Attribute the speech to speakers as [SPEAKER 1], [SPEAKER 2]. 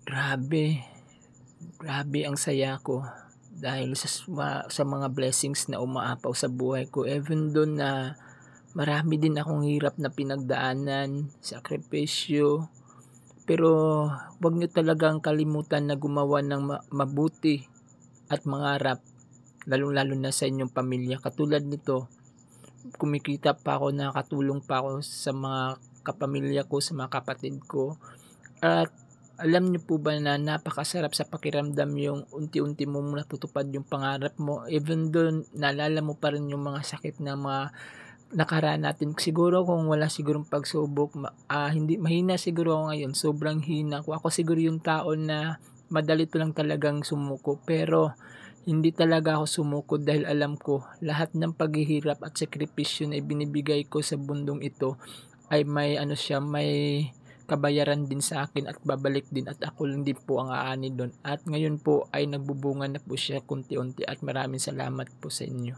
[SPEAKER 1] Grabe, grabe ang saya ko dahil sa mga blessings na umaapaw sa buhay ko, even dun na marami din akong hirap na pinagdaanan, sakripisyo. Pero 'wag niyo talagang kalimutan na gumawa ng mabuti at mangarap, lalong-lalo na sa inyong pamilya. Katulad nito, kumikita pa ako, nakakatulong pa ako sa mga kapamilya ko, sa mga kapatid ko. At alam niyo po ba na napakasarap sa pakiramdam yung unti-unti mong natutupad yung pangarap mo, even dun naalala mo pa rin yung mga sakit na mga nakaraan natin. Siguro kung wala sigurong pagsubok, hindi mahina siguro ako ngayon, sobrang hina ko. Ako siguro yung tao na madali lang talagang sumuko, pero hindi talaga ako sumuko dahil alam ko lahat ng paghihirap at sakripisyo na ibinibigay ko sa mundong ito ay may ano siya, may kabayaran din sa akin at babalik din, at ako lang din po ang aani dun. At ngayon po ay nagbubunga na po siya konti-unti, at maraming salamat po sa inyo.